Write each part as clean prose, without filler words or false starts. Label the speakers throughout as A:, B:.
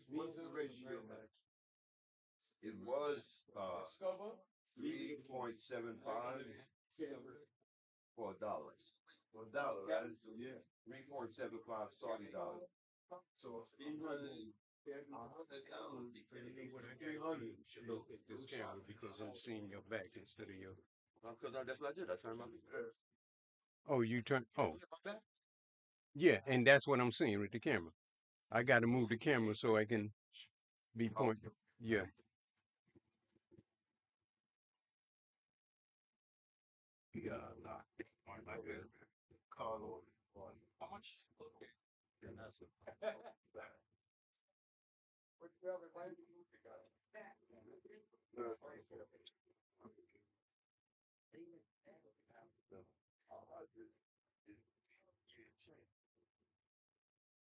A: What's the ratio? It was 3.75 for a dollar. For a dollar, right? So yeah, 3.75 Saudi dollars. So 300.
B: Should look at this camera because I'm seeing your back instead of your.
A: Because that's what I did. I turned my back.
B: Oh, you turn. Oh,
A: My back.
B: yeah, and that's what I'm seeing with the camera. I got to move the camera so I can be pointing. Yeah. Yeah. Nah. My bad. Call on. How much? Okay. And that's it.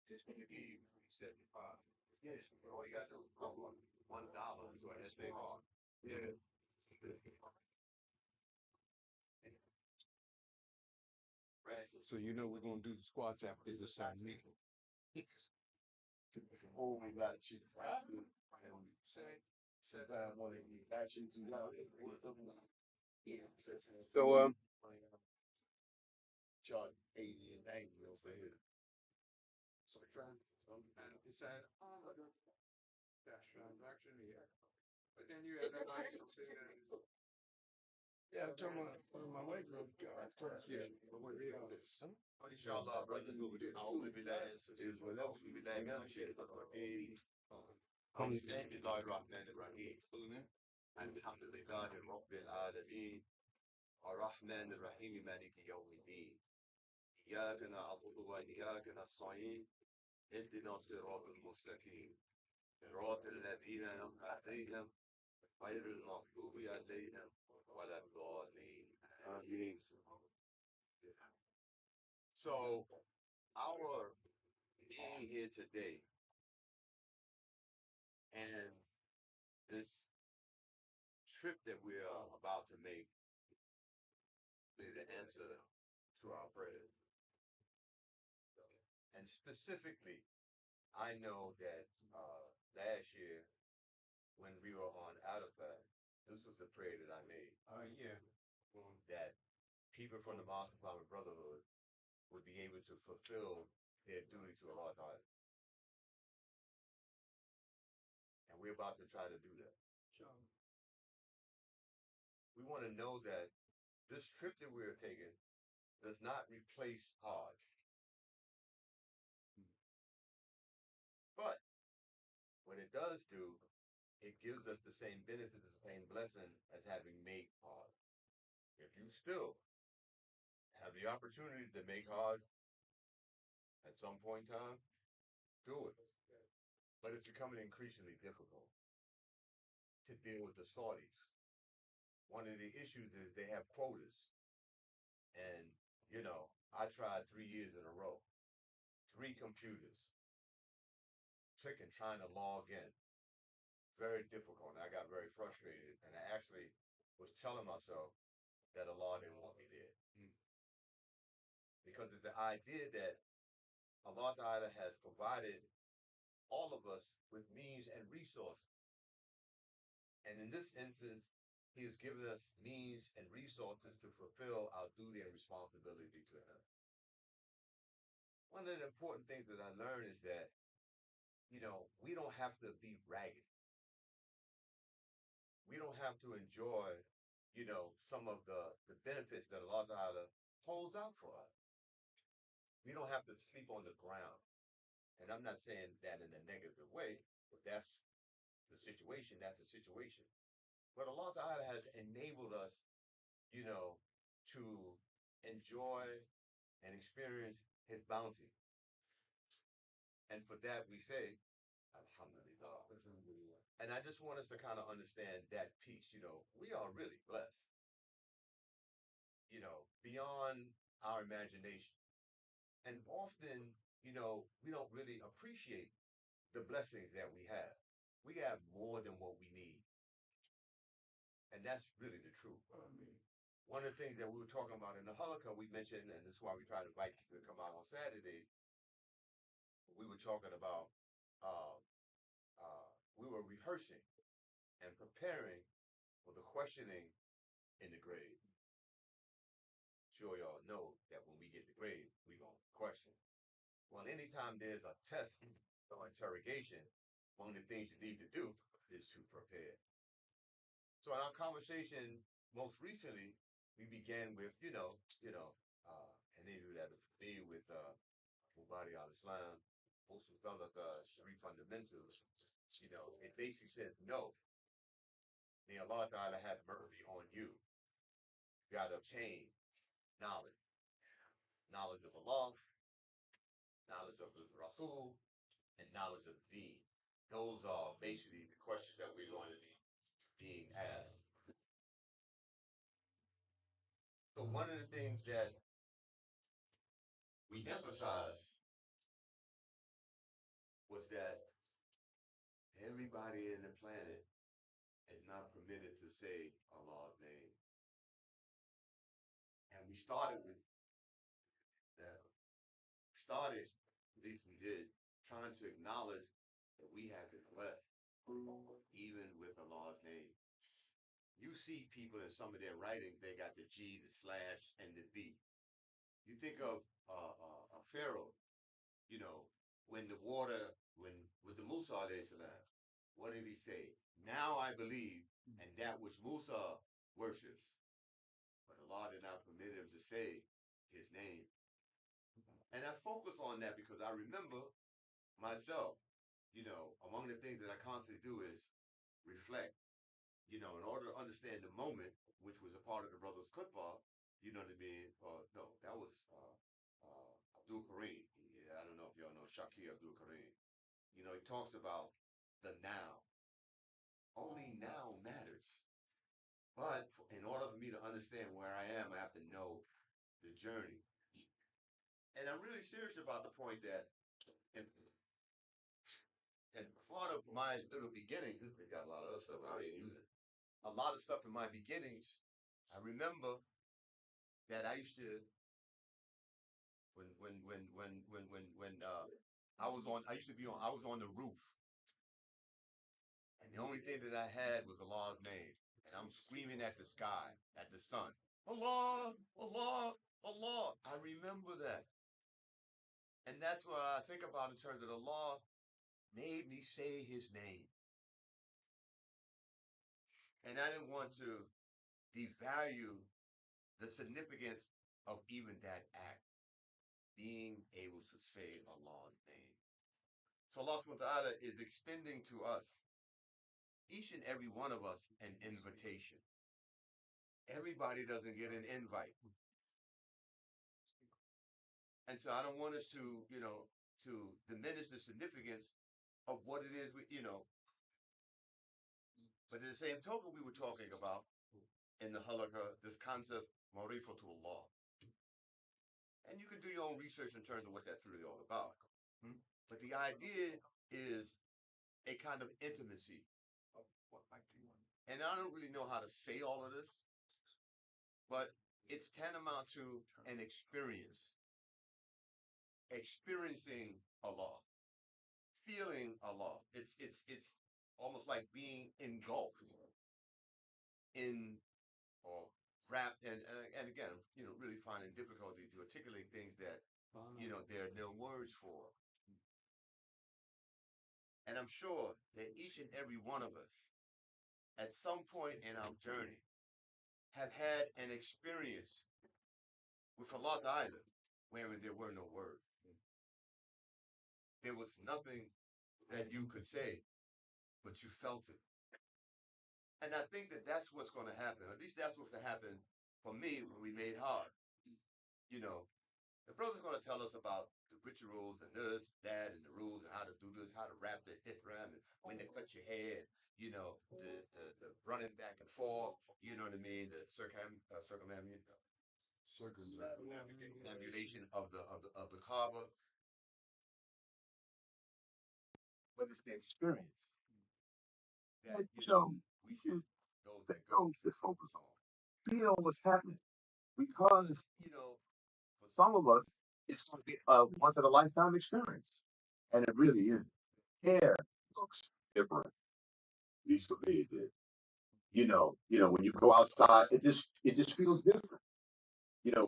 A: Just gonna give you 375. Yes, all you gotta do is put $1. So that's big hard. Yeah. Right.
B: So you know we're gonna do the squats after this time.
A: Oh my God, she said that one of the actions you got.
B: So
A: John 80 and 90 over here. So trying he said, dash transaction here. But then you had that like yeah, I'm talking about my wife wrote yeah, but what real this? Inshallah, brother, أعوذ بالله أعوذ بالله من الشيطان الرجيم بسم الله الرحمن الرحيم الحمد لله رب العالمين الرحمن الرحيم مالك يوم الدين إياك نعبد وإياك نستعين اهدنا الصراط المستقيم صراط الذين أنعمت عليهم غير المغضوب عليهم ولا الضالين آمين. So our being here today and this trip that we are about to make is the answer to our prayers. And specifically, I know that last year when we were on Arafat, this was the prayer that I made.
B: Yeah.
A: That people from the Muslim Islamic Brotherhood would be able to fulfill their duty to Allah Ta'ala. And we're about to try to do that. We want to know that this trip that we're taking does not replace Hajj. But what it does do, it gives us the same benefit, the same blessing as having made Hajj. If you still have the opportunity to make Hajj at some point in time, do it. But it's becoming increasingly difficult to deal with the Saudis. One of the issues is they have quotas. And, you know, I tried 3 years in a row, 3 computers, trying to log in. Very difficult. And I got very frustrated. And I actually was telling myself that Allah didn't want me there. Because of the idea that Allah Ta'ala has provided all of us with means and resources. And in this instance, He has given us means and resources to fulfill our duty and responsibility to Him. One of the important things that I learned is that, you know, we don't have to be ragged. We don't have to enjoy, you know, some of the benefits that Allah Ta'ala holds out for us. We don't have to sleep on the ground. And I'm not saying that in a negative way, but that's the situation. That's the situation. But Allah Ta'ala has enabled us, you know, to enjoy and experience His bounty. And for that we say, Alhamdulillah. And I just want us to kind of understand that piece. You know, we are really blessed, you know, beyond our imagination. And often, you know, we don't really appreciate the blessings that we have. We have more than what we need. And that's really the truth. One of the things that we were talking about in the halakha, we mentioned, and this is why we try to invite people to come out on Saturday. We were talking about we were rehearsing and preparing for the questioning in the grave. Sure, y'all know that when we get the grave, we're going to question. Well, anytime there's a test or interrogation, one of the things you need to do is to prepare. So in our conversation most recently, we began with, and any of you that are familiar with Mubadi al-Islam, also developed Sharif fundamentals, it basically says, no, may Allah Ta'ala have mercy on you. You got to obtain knowledge. Knowledge of Allah, knowledge of the Rasul, and knowledge of Deen. Those are basically the questions that we're going to be being asked. So one of the things that we emphasized was that everybody in the planet is not permitted to say Allah's name. And we started with that. Started, at least we did, trying to acknowledge that we have been blessed, even with Allah's name. You see people in some of their writings, they got the G, the slash, and the D. You think of Pharaoh, you know, when the water, when with the Musa alayhi salam, what did he say? Now I believe, and that which Musa worships. But Allah did not permit him to say his name. And I focus on that because I remember myself, among the things that I constantly do is reflect. In order to understand the moment, which was a part of the brother's khutbah, you know what I mean? No, that was Abdul Kareem. Yeah, I don't know if y'all know Shakir Abdul Kareem. He talks about the now. Only now matters. But in order for me to understand where I am, I have to know the journey. And I'm really serious about the point that, and part of my little beginnings, they got a lot of other stuff. I didn't use it. A lot of stuff in my beginnings, I remember that I used to when I was on the roof, and the only thing that I had was Allah's name, and I'm screaming at the sky, at the sun, Allah, Allah, Allah. I remember that, and that's what I think about in terms of Allah made me say His name, and I didn't want to devalue the significance of even that act, being able to say Allah's name. So Allah subhanahu wa ta'ala is extending to us, each and every one of us, an invitation. Everybody doesn't get an invite. And so I don't want us to diminish the significance of what it is but in the same token we were talking about in the halakha, this concept, marifatullah. And you can do your own research in terms of what that's really all about. But the idea is a kind of intimacy. And I don't really know how to say all of this, but it's tantamount to an experience. Experiencing Allah, feeling Allah. It's almost like being engulfed in or wrapped and again, really finding difficulty to articulate things that there are no words for. And I'm sure that each and every one of us, at some point in our journey, have had an experience with Allah Ta'ala wherein there were no words. There was nothing that you could say, but you felt it. And I think that that's what's going to happen. At least that's what's going to happen for me when we made hard. The brother's going to tell us about the rituals and this, that, and the rules and how to do this, how to wrap the ihram, and when to cut your hair, the running back and forth, you know what I mean, the circumambulation of the Kaaba. But it's the experience that we should those that focus on. Feel what's happening because for some of us it's going to be a once in a lifetime experience, and it really is. Hair looks different. At least for me, it did. When you go outside, it just feels different.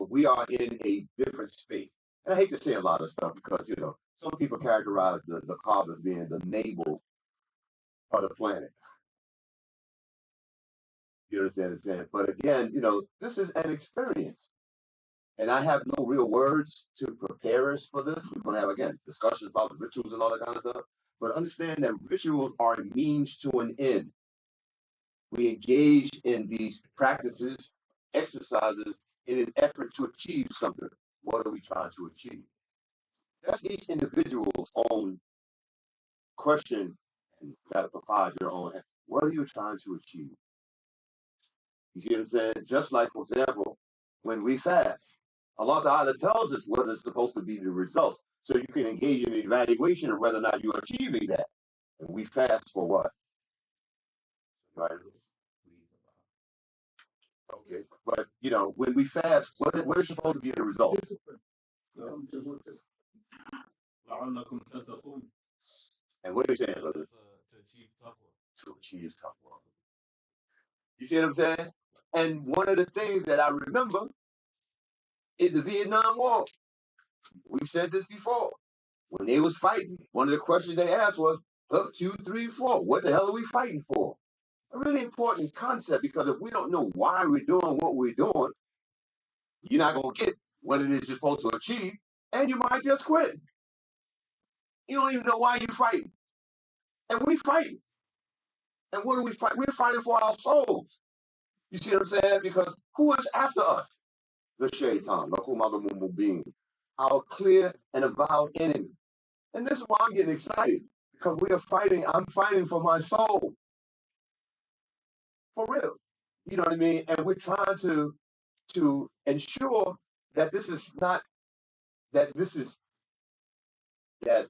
A: We are in a different space. And I hate to say a lot of stuff because, some people characterize the Kaaba as being the navel of the planet. You understand what I'm saying? But again, this is an experience. And I have no real words to prepare us for this. We're going to have, again, discussions about the rituals and all that kind of stuff. But understand that rituals are a means to an end. We engage in these practices, exercises, in an effort to achieve something. What are we trying to achieve? That's each individual's own question, and you got to provide your own answer. What are you trying to achieve? You see what I'm saying? Just like, for example, when we fast, Allah Ta'ala tells us what is supposed to be the result. So you can engage in an evaluation of whether or not you're achieving that. And we fast for what? Right? Okay. But, when we fast, what is supposed to be the result? And what are they saying, brother? To achieve taqwa. You see what I'm saying? And one of the things that I remember is the Vietnam War. We said this before. When they was fighting, one of the questions they asked was, up 2, 3, 4, what the hell are we fighting for? A really important concept, because if we don't know why we're doing what we're doing, you're not going to get what it is you're supposed to achieve, and you might just quit. You don't even know why you're fighting. And we fighting. And what are we fighting? We're fighting for our souls. You see what I'm saying? Because who is after us? The shaitan, our clear and avowed enemy. And this is why I'm getting excited, because we are fighting. I'm fighting for my soul. For real. You know what I mean? And we're trying to ensure that this is not, that this is, that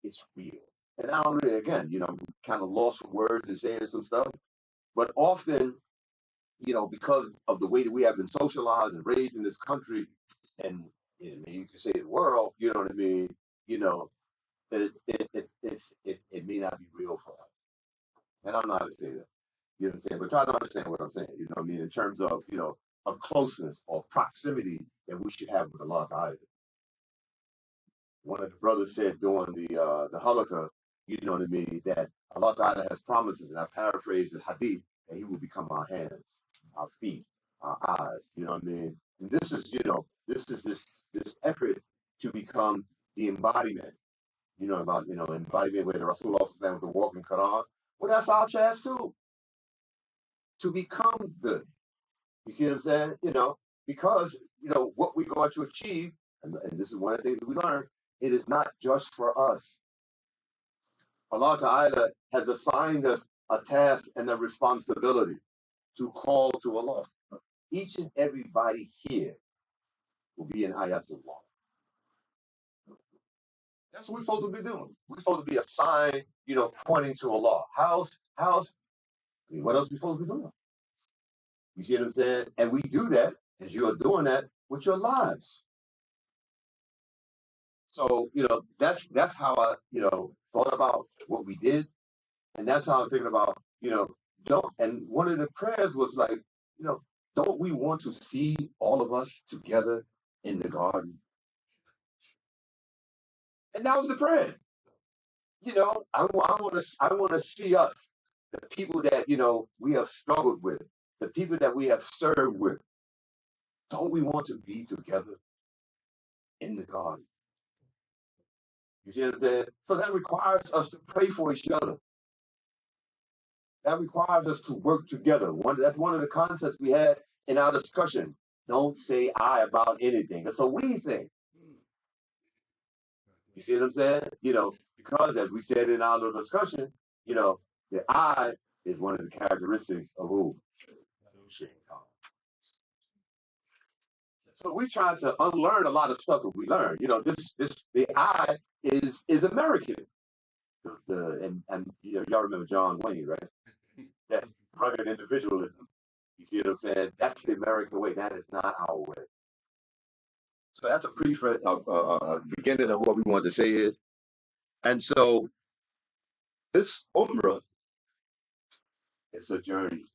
A: it's real. And I don't really, again, I'm kind of lost for words and saying some stuff. But often, because of the way that we have been socialized and raised in this country, and you can say the world, you know what I mean? It may not be real for us. And I don't know how to say that. You know what I'm saying? But try to understand what I'm saying. You know what I mean? In terms of, a closeness or proximity that we should have with Allah Ta'ala. One of the brothers said during the halakha, you know what I mean, that Allah Ta'ala has promises, and I paraphrase the hadith, that He will become our hands, our feet, our eyes. You know what I mean? And this is, this effort to become the embodiment. About embodiment where the Rasulullah with the walking Quran. Well, that's our chance too. To become good. You see what I'm saying? Because what we're going to achieve, and this is one of the things that we learn, it is not just for us. Allah Ta'ala has assigned us a task and a responsibility to call to Allah. Each and everybody here will be in ayatullah. That's what we're supposed to be doing. We're supposed to be assigned, pointing to Allah. What else are we supposed to be doing? You see what I'm saying? And we do that, as you are doing that, with your lives. So, that's how I, thought about what we did. And that's how I'm thinking about, and one of the prayers was like, don't we want to see all of us together in the garden? And that was the prayer. I want to see us, the people that, we have struggled with, the people that we have served with. Don't we want to be together in the garden? You see what I'm saying? So that requires us to pray for each other. That requires us to work together. That's one of the concepts we had in our discussion. Don't say I about anything. That's a we thing. You see what I'm saying? Because as we said in our little discussion, the I is one of the characteristics of who? So we try to unlearn a lot of stuff that we learned. The I is American. And y'all remember John Wayne, right? That rugged individualism. You see what I'm saying? That's the American way. That is not our way. So that's a beginning of what we want to say is. And so this Umrah It's a journey.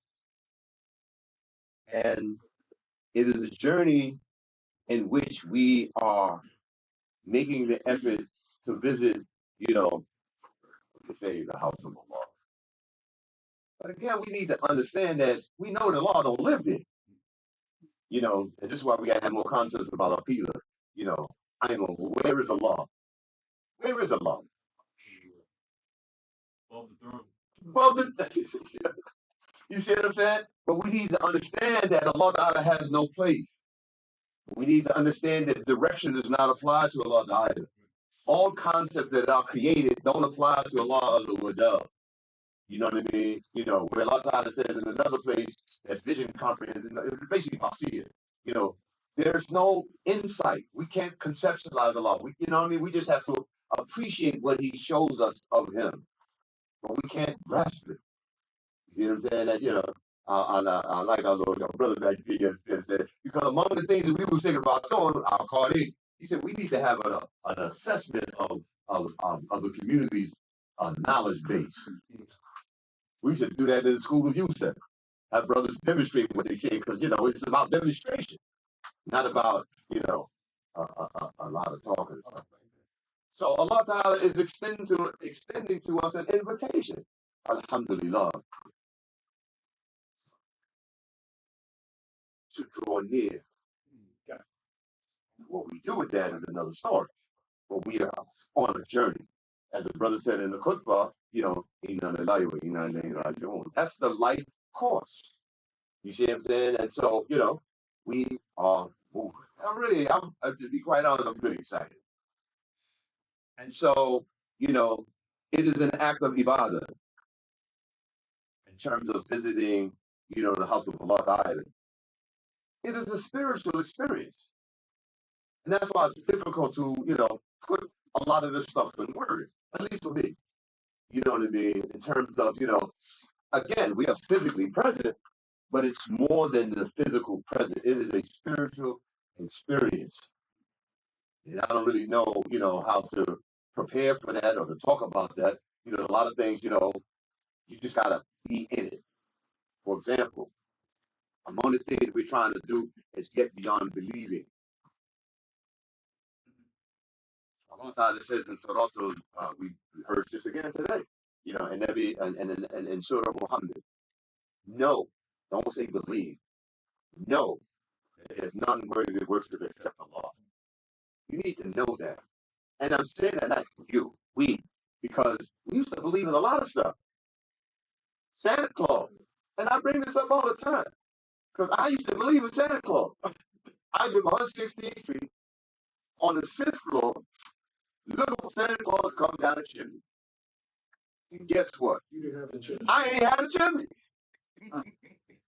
A: And it is a journey in which we are making the effort to visit, say the house of Allah. But again, we need to understand that we know the law don't live there. And this is why we gotta have more concepts about our Peter. I know where is the law? Where is the law? Above the throne. Above the you see what I'm saying? But we need to understand that Allah Ta'ala has no place. We need to understand that direction does not apply to Allah Ta'ala. All concepts that are created don't apply to Allah of the Wada. You know what I mean? Where Allah Ta'ala says in another place that vision comprehends, it's basically Basir. There's no insight. We can't conceptualize Allah. You know what I mean? We just have to appreciate what He shows us of Him, but we can't grasp it. You see what I'm saying? That I like our little brother back there said, because among the things that we were thinking about doing, our colleague, he said we need to have an assessment of the community's knowledge base. We should do that in the school of youth. Have brothers demonstrate what they say, because it's about demonstration, not about a lot of talking and stuff like that. So Allah Ta'ala is extending to us an invitation. Alhamdulillah. To draw near. What we do with that is another story. But we are on a journey. As the brother said in the khutbah, that's the life course. You see what I'm saying? And so, we are moving. To be quite honest, I'm really excited. And so, it is an act of ibadah in terms of visiting, the house of Allah Ta'ala. It is a spiritual experience. And that's why it's difficult to, put a lot of this stuff in words, at least for me. You know what I mean? In terms of, again, we are physically present, but it's more than the physical present. It is a spiritual experience. And I don't really know, how to prepare for that or to talk about that. A lot of things, you just got to be in it. For example, among the things we're trying to do is get beyond believing. Allah Ta'ala says in Surah, we heard this again today, and Nabi and in Surah Muhammad. No, don't say believe. No, there's none worthy of worship except Allah. You need to know that. And I'm saying that not we, because we used to believe in a lot of stuff. Santa Claus. And I bring this up all the time. Because I used to believe in Santa Claus. I live on 116th Street on the 6th floor. Little Santa Claus come down the chimney. And guess what? You didn't have a chimney. I ain't had a chimney.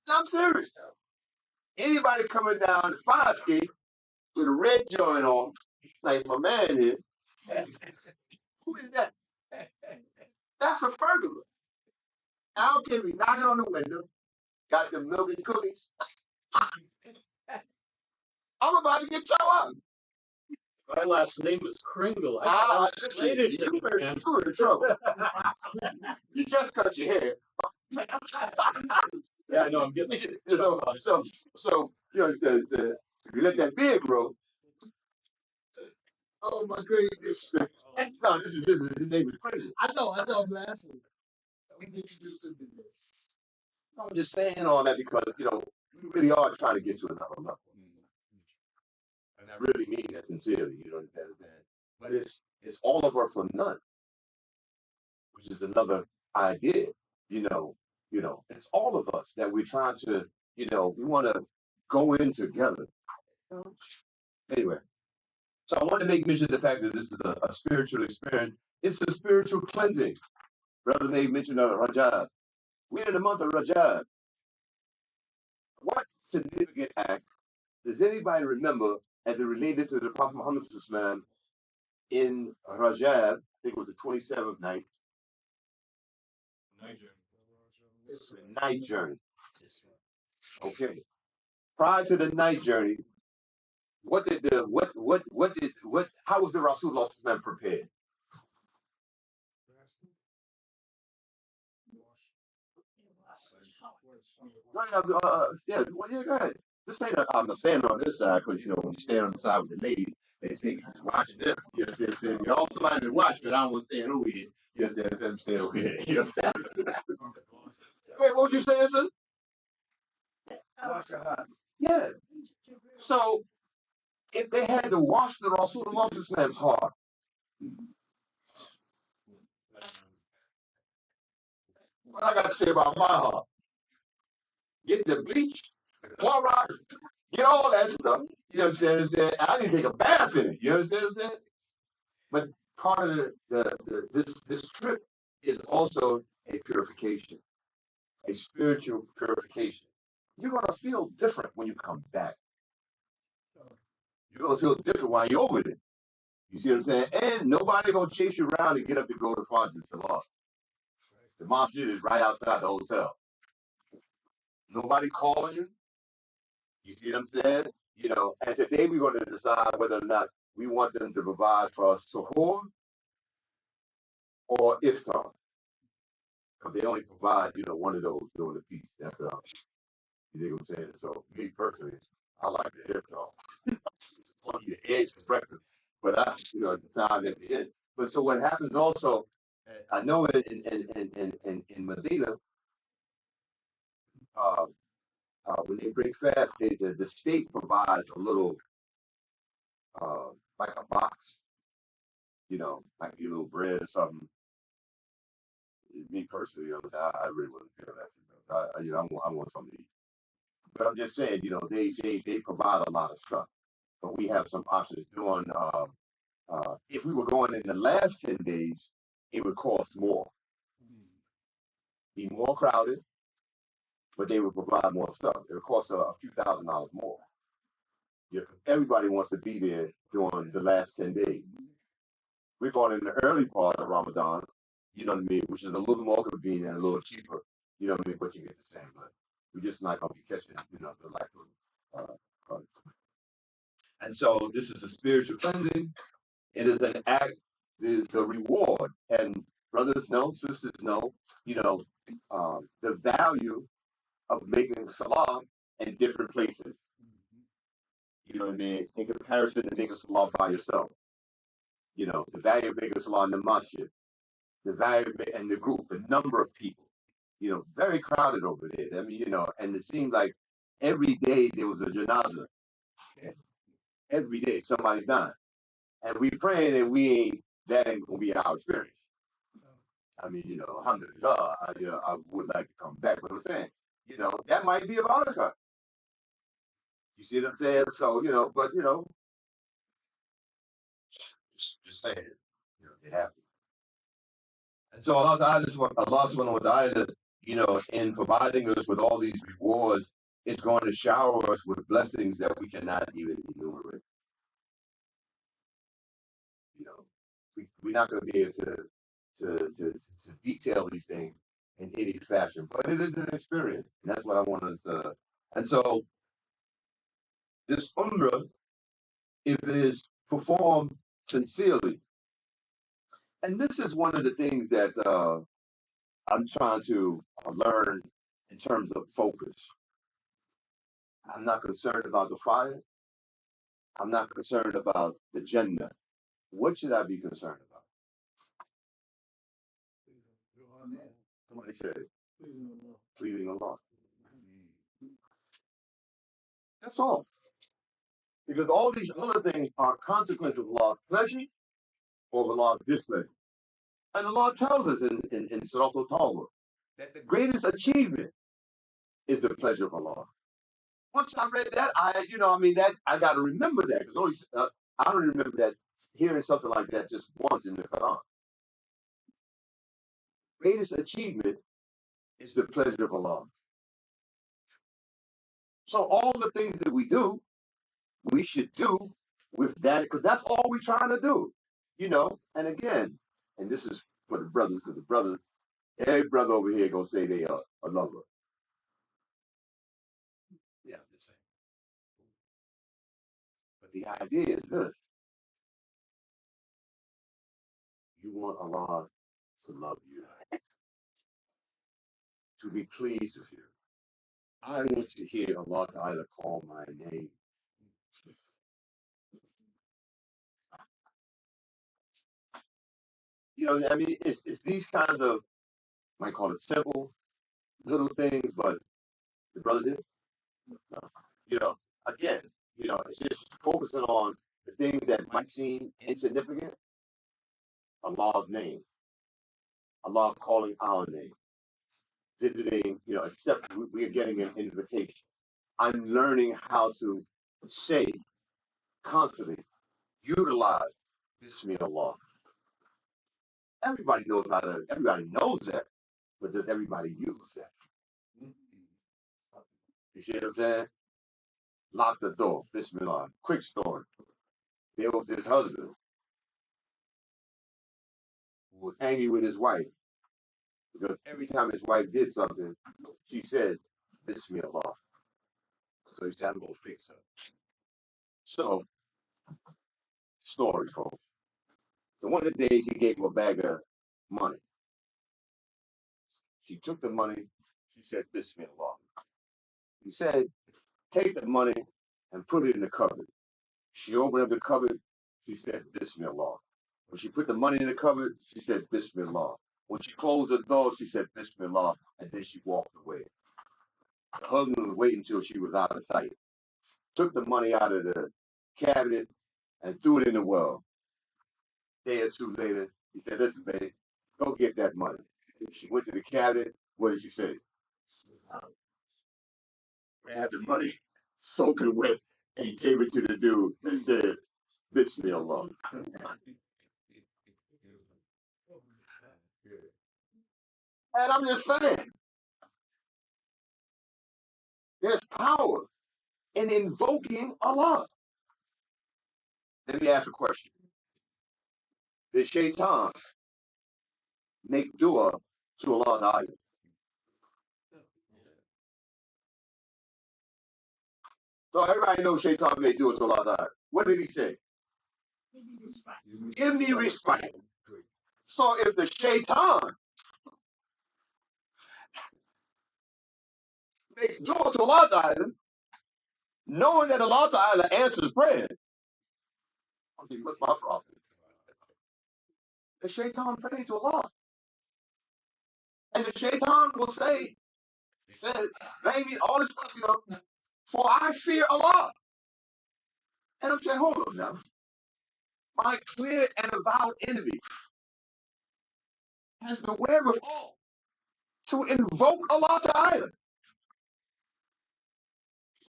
A: I'm serious. Anybody coming down the fire escape with a red joint on, like my man here, who is that? That's a burglar. I don't care if he's knocking on the window, got the milk and cookies. I'm about to get towed up.
C: My last name was Kringle.
A: You were in trouble. You just cut your hair.
C: Yeah, I know. I'm getting it.
A: So if you let that beard grow. Oh my goodness! No, this is different. His name is Prince. I know. I'm laughing. We introduced him to this. I'm just saying all that because we really are trying to get to another level. And I really mean that sincerely, But it's all of us or none, which is another idea, it's all of us that we're trying to, we want to go in together. Anyway, so I want to make mention of the fact that this is a spiritual experience. It's a spiritual cleansing. Brother made mention of Rajab. We're in the month of Rajab. What significant act does anybody remember as it related to the Prophet Muhammad in Rajab? I think it was the 27th night.
C: Night journey.
A: It's the night journey. Okay. Prior to the night journey, how was the Rasulullah prepared?
D: Right, yeah, well, yeah, go ahead. Just say that I'm standing on this side because, when you stand on the side with the lady, they think he's watching them. You know what I'm saying? You know, somebody to watch, but I don't want to stand over here. You know what I'm saying? I'm staying over here. You know what I'm saying? Wait, what was you saying, sir? Yeah. So, if they had to wash the Rasul, this man's heart. What I got to say about my heart? Get the bleach, the Clorox, get all that stuff. You understand? I didn't take a bath in it. You understand? But part of this trip is also a purification, a spiritual purification. You're gonna feel different when you come back. You're gonna feel different while you're over there. You see what I'm saying? And nobody gonna chase you around and get up and go to Fajr Salah. The masjid is right outside the hotel. Nobody calling you. You see what I'm saying? And today we're going to decide whether or not we want them to provide for us suhoor or iftar. Because they only provide, one of those during the feast. That's you know what I'm saying? So me personally, I like the iftar. I eat the eggs for breakfast, but the time at the end. But so what happens also, I know in Medina, when they break fast, the state provides a little, like a box, like a little bread or something. Me personally, I really wasn't feeling that. I want something to eat. But I'm just saying, they provide a lot of stuff. But we have some options doing. If we were going in the last 10 days, it would cost more, be more crowded, but they would provide more stuff. It would cost a few $1,000s more. Yeah, everybody wants to be there during the last 10 days. We're going in the early part of Ramadan, you know what I mean, which is a little more convenient and a little cheaper, you know what I mean, but you get the same. But we're just not going to be catching, the life of. And so this is a spiritual cleansing. It is an act, the reward. And brothers know, sisters know, the value of making salah in different places. You know what I mean? In comparison to making salah by yourself. The value of making salah in the masjid, the value and the group, the number of people, very crowded over there. I mean, and it seems like every day there was a janazah. Every day somebody's dying. And we praying that that ain't gonna be our experience. I mean, alhamdulillah, I would like to come back, but I'm saying, that might be a barakah. You see what I'm saying? So, but just saying, it happens. And so Allah subhanahu wa ta'ala, in providing us with all these rewards, is going to shower us with blessings that we cannot even enumerate. We're not going to be able to detail these things in any fashion, but it is an experience, and that's what I want to. And so, this Umrah, if it is performed sincerely, and this is one of the things that I'm trying to learn in terms of focus. I'm not concerned about the fire. I'm not concerned about the Jannah. What should I be concerned about? Somebody said, pleasing Allah. That's all. Because all these other things are consequences of Allah's pleasure or Allah's displeasure. And Allah tells us in Surah Al-Tawbah that the greatest achievement is the pleasure of Allah. Once I read that, that I got to remember that because I don't remember that hearing something like that just once in the Quran. Greatest achievement is the pleasure of Allah. So all the things that we do, we should do with that because that's all we're trying to do, And again, and this is for the brothers because the brothers, every brother over here gonna say they are a lover. Yeah, I'm just saying. But the idea is this: you want Allah to love you. to be pleased with you. I want to hear Allah Ta'ala call my name. You know, I mean, it's these kinds of, I might call it simple, little things, but the brother did, you know, again, you know, it's just focusing on the things that might seem insignificant. Allah's name, Allah calling our name, visiting, you know, except we are getting an invitation. I'm learning how to say constantly, utilize Bismillah. Everybody knows how to, everybody knows that, but does everybody use that? You see what I'm saying? Lock the door, Bismillah. Quick story. There was this husband who was angry with his wife because every time his wife did something, she said, Bismillah. So he said, I'm going to fix her. So, story, folks. So one of the days he gave her a bag of money. She took the money. She said, Bismillah. He said, take the money and put it in the cupboard. She opened up the cupboard. She said, Bismillah. When she put the money in the cupboard, she said, Bismillah. When she closed the door, she said, Bismillah. And then she walked away. The husband was waiting until she was out of sight. Took the money out of the cabinet and threw it in the well. A day or two later, he said, listen, babe, go get that money. She went to the cabinet. What did she say? Grabbed the money, soaking wet, and gave it to the dude and said, Bismillah. And I'm just saying, there's power in invoking Allah. Let me ask a question. Did Shaitan make dua to Allah Ta'ala? So everybody knows Shaitan made dua to Allah Ta'ala. What did he say? Give me respect. So if the Shaitan makes dua to Allah Ta'ala, knowing that Allah Ta'ala answers prayer, I mean, what's my problem? The Shaitan prays to Allah. And the Shaitan will say, he said, baby, all this stuff, you know, for I fear Allah. And I'm saying, hold on now. My clear and avowed enemy has the wherewithal to invoke Allah Ta'ala.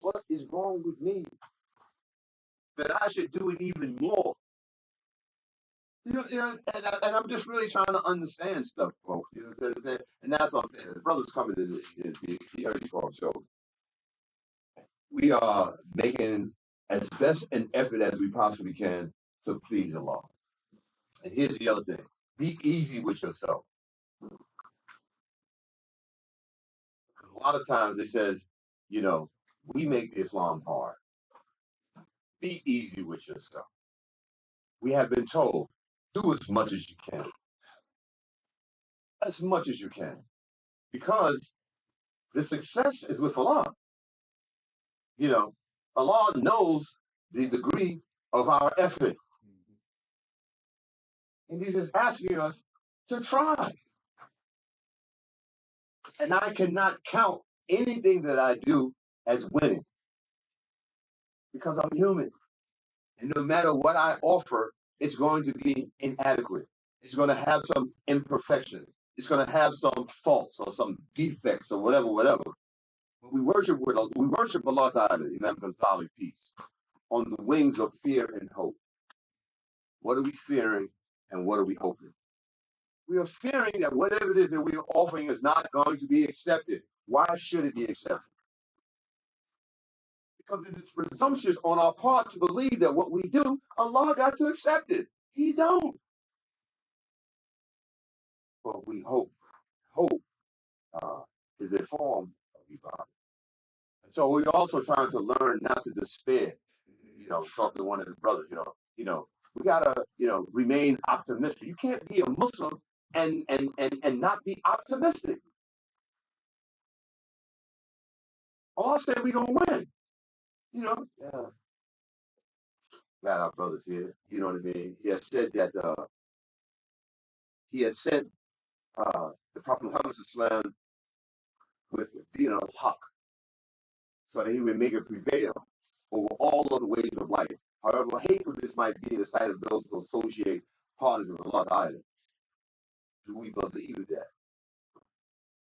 D: What is wrong with me that I should do it even more? And I'm just really trying to understand stuff, folks. You know what I'm saying? And that's what I'm saying. The brother's coming to the early form show. We are making as best an effort as we possibly can to please Allah. And here's the other thing. Be easy with yourself. A lot of times it says, you know, we make Islam hard. Be easy with yourself. We have been told, do as much as you can. As much as you can. Because the success is with Allah. You know, Allah knows the degree of our effort. And He's just asking us to try. And I cannot count anything that I do as winning. Because I'm human. And no matter what I offer, it's going to be inadequate. It's going to have some imperfections. It's going to have some faults or some defects or whatever. But we worship Allah Ta'ala, Imam Gonzalez, peace, on the wings of fear and hope. What are we fearing and what are we hoping? We are fearing that whatever it is that we are offering is not going to be accepted. Why should it be accepted? Because it is presumptuous on our part to believe that what we do, Allah got to accept it. He don't. But we hope. Hope is a form of ibadah. And so we're also trying to learn not to despair. You know, talking to one of the brothers, you know, we gotta, remain optimistic. You can't be a Muslim and not be optimistic. Allah said we gonna win. You know, glad our brothers here. You know what I mean? He has said that he has sent the Prophet Muhammad Islam with Deen al-Haq so that he would make it prevail over all other ways of life. However hateful this might be in the sight of those who associate partners of Allah Island. Do we believe that?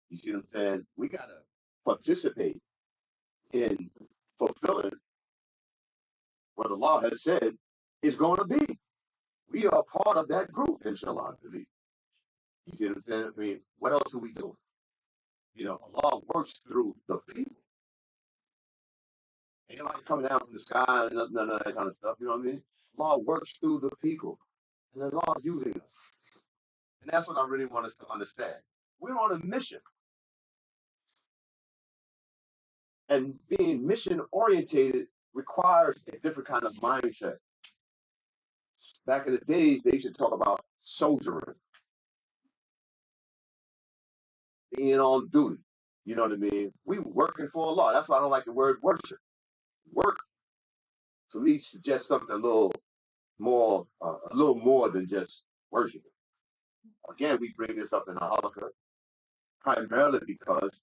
D: You see what I'm saying? We gotta participate in fulfilling what Allah has said is going to be. We are part of that group, inshallah, I believe. You see what I'm saying? I mean, what else are we doing? You know, Allah works through the people. Ain't nobody coming down from the sky and none of that kind of stuff. You know what I mean? Allah works through the people. And Allah is using us. And that's what I really want us to understand. We're on a mission. And being mission orientated requires a different kind of mindset. Back in the days, they used to talk about soldiering, being on duty. You know what I mean? We working for Allah. That's why I don't like the word worship. Work, for me, suggests something a little more than just worship. Again, we bring this up in our halakha primarily because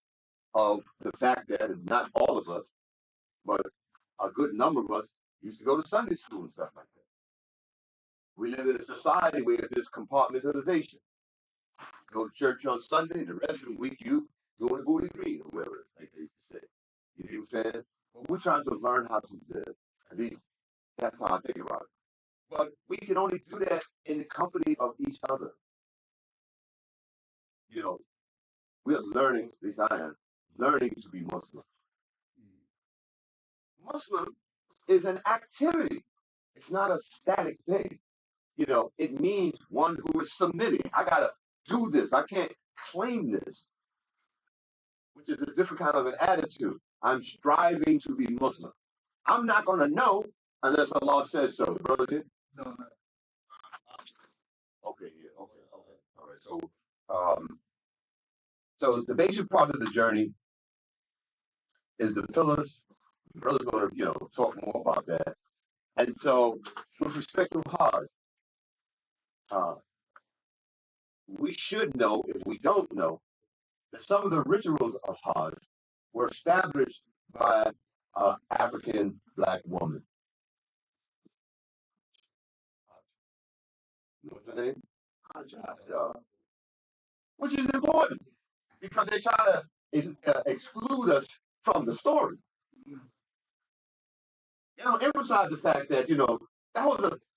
D: of the fact that not all of us, but a good number of us used to go to Sunday school and stuff like that. We live in a society where there's compartmentalization. Go to church on Sunday, the rest of the week you go to Booty Green or wherever, like they used to say. You know what I'm saying? But we're trying to learn how to live. At least that's how I think about it. But we can only do that in the company of each other. You know, we're learning, at least I am, learning to be Muslim. Muslim is an activity. It's not a static thing. You know, it means one who is submitting. I gotta do this. I can't claim this, which is a different kind of an attitude. I'm striving to be Muslim. I'm not gonna know unless Allah says so. The brother did? No, no. Okay, yeah, okay, all right. So the basic part of the journey is the pillars. The brother's gonna, talk more about that. And so, with respect to Hajj, uh, we should know, if we don't know, that some of the rituals of Hajj were established by an African black woman. You know what's her name? Which is important because they try to exclude us from the story. They don't emphasize the fact that,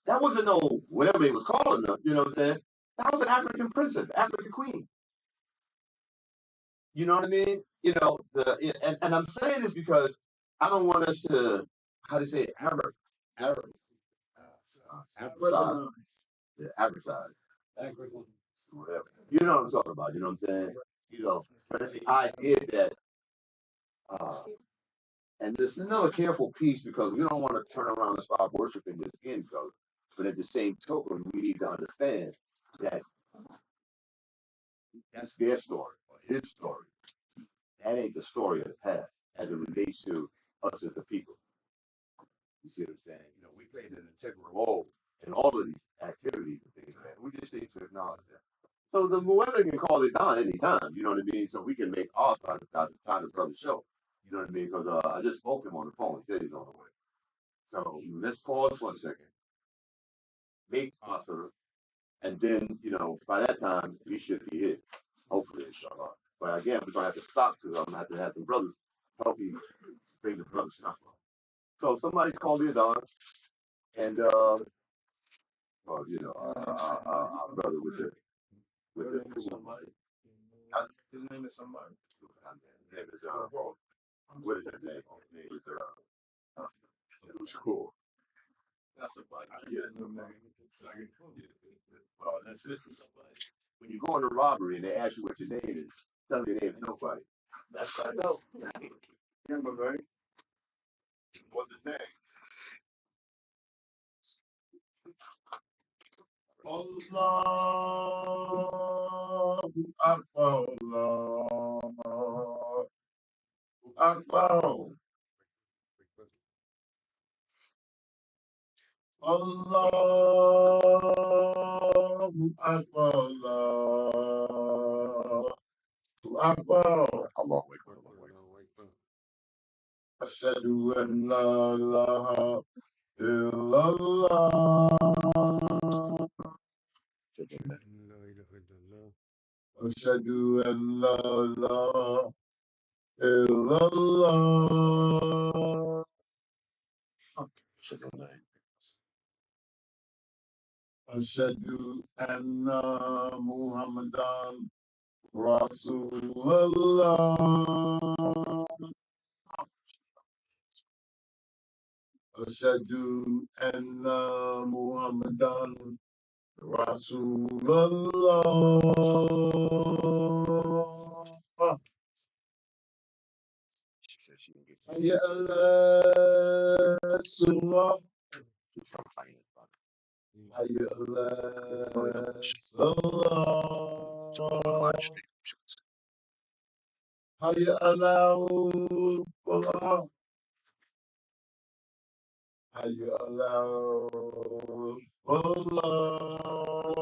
D: that wasn't no whatever they was calling them, you know what I'm saying? That was an African princess, African queen. You know what I mean? And I'm saying this because I don't want us to, how do you say it, advertise, whatever. You know what I'm talking about, you know what I'm saying? But it's the idea that, and this is another careful piece because we don't want to turn around and start worshiping this skin color. But at the same token, we need to understand that that's their story or his story. That ain't the story of the past as it relates to us as a people. You see what I'm saying? We played an integral role in all of these activities and things like that. We just need to acknowledge that. So the whoever can call it down anytime, you know what I mean? So we can make our time to brother show. You know what I mean? Because I just spoke to him on the phone. He said he's on the way. So let's pause for a second. Make Asr, and then, by that time, we should be here. Hopefully, inshallah. But again, we're going to have to stop because I'm going to have to have some brothers help me bring the brother stuff up. So somebody called me a dog, and, our brother with the somebody. His name is somebody. His name is, what is that name? His name is, cool. That's a bike. Yes. Well, that's just somebody. When you go into robbery and they ask you what your name is, tell them your name is nobody. That's what I know. Remember, right? What's his name? Allahu Akbar, Allahu Akbar. Allahu Akbar. Allahu Akbar. Allahu Akbar. Ashhadu an la ilaha illallah. Ashhadu an la ilaha illallah. Ashhadu anna Muhammadan Rasulullah. Ashhadu anna Muhammadan Rasulullah. Hayya ala salah. Hayya ala salah. Hayya ala salah. Hayya ala salah.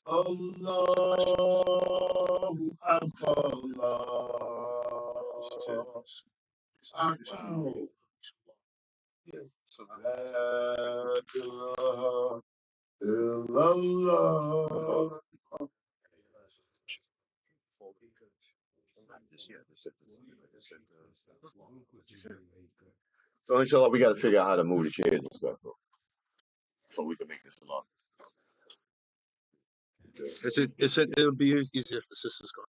D: Allahu Akbar. Allahu Akbar. La ilaha illallah. So inshallah, we got to figure out how to move the chairs and stuff, bro, so we can make this a lot.
E: It'll be easier if the sisters go.